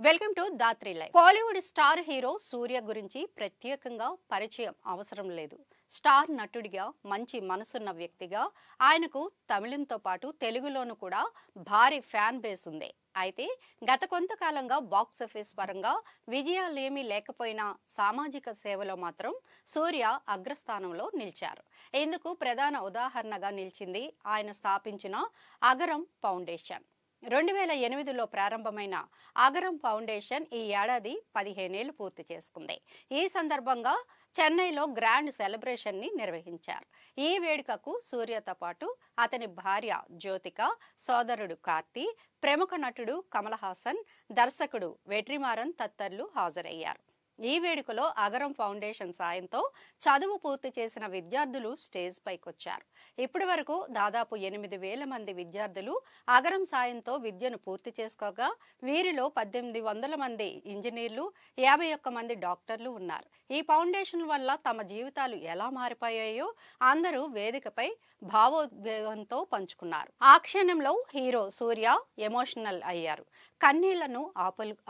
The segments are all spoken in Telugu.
Welcome to Dhatri live. Kollywood star hero Suriya గురించి ప్రత్యేకంగా పరిచయం అవసరం లేదు. స్టార్ నటుడిగా మంచి మనసున్న వ్యక్తిగా ఆయనకు తమిళంతో పాటు తెలుగులోనూ కూడా భారీ ఫ్యాన్ బేస్ ఉంది. అయితే గత కొంతకాలంగా బాక్సాఫీస్ పరంగా విజయాలేమీ లేకపోయినా సామాజిక సేవలో మాత్రం సూర్య అగ్రస్థానంలో నిలిచారు. ఇందుకు ప్రధాన ఉదాహరణగా నిలిచింది ఆయన స్థాపించిన అగరం ఫౌండేషన్. 2008లో ప్రారంభమైన అగరం ఫౌండేషన్ ఈ ఏడాది 15 ఏళ్లు పూర్తి చేసుకుంది. ఈ సందర్భంగా చెన్నైలో గ్రాండ్ సెలబ్రేషన్ ని నిర్వహించారు. ఈ వేడుకకు సూర్యతో పాటు అతని భార్య జ్యోతిక, సోదరుడు కార్తీ, ప్రముఖ నటుడు కమల్ హాసన్, దర్శకుడు వెట్రిమారన్ తదితరులు హాజరయ్యారు. ఈ వేడుకలో అగరం ఫౌండేషన్ సాయంతో చదువు పూర్తి చేసిన విద్యార్థులు స్టేజ్ పైకొచ్చారు. ఇప్పటి వరకు దాదాపు 8,000 మంది విద్యార్థులు అగరం సాయంతో విద్యను పూర్తి చేసుకోగా వీరిలో 1,800 మంది ఇంజనీర్లు, 51 మంది డాక్టర్లు ఉన్నారు. ఈ ఫౌండేషన్ వల్ల తమ జీవితాలు ఎలా మారిపోయాయో అందరూ వేదికపై భావోద్వేగంతో పంచుకున్నారు. ఆ క్షణంలో హీరో సూర్య ఎమోషనల్ అయ్యారు. కన్నీళ్లను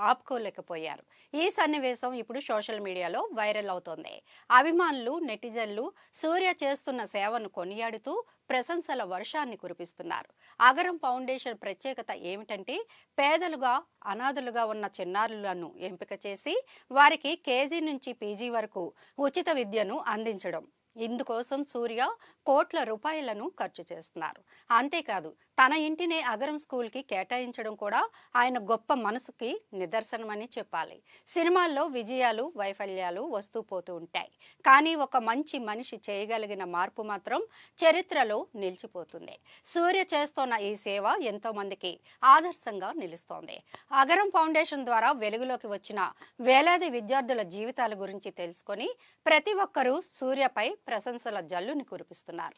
ఆపుకోలేకపోయారు. ఈ సన్నివేశం ఇప్పుడు సోషల్ మీడియాలో వైరల్ అవుతోంది. అభిమానులు, నెటిజన్లు సూర్య చేస్తున్న సేవను కొనియాడుతూ ప్రశంసల వర్షాన్ని కురిపిస్తున్నారు. అగరం ఫౌండేషన్ ప్రత్యేకత ఏమిటంటే పేదలుగా, అనాథలుగా ఉన్న చిన్నారులను ఎంపిక చేసి వారికి కేజీ నుంచి పీజీ వరకు ఉచిత విద్యను అందించడం. ఇందుకోసం సూర్య కోట్ల రూపాయలను ఖర్చు చేస్తున్నారు. అంతేకాదు తన ఇంటినే అగరం స్కూల్ కి కేటాయించడం కూడా ఆయన గొప్ప మనసుకి నిదర్శనమని చెప్పాలి. సినిమాల్లో విజయాలు, వైఫల్యాలు వస్తూ పోతూ ఉంటాయి. కానీ ఒక మంచి మనిషి చేయగలిగిన మార్పు మాత్రం చరిత్రలో నిలిచిపోతుంది. సూర్య చేస్తున్న ఈ సేవ ఎంతో మందికి ఆదర్శంగా నిలుస్తోంది. అగరం ఫౌండేషన్ ద్వారా వెలుగులోకి వచ్చిన వేలాది విద్యార్థుల జీవితాల గురించి తెలుసుకొని ప్రతి ఒక్కరూ సూర్యపై ప్రశంసల జల్లుని కురిపిస్తున్నారు.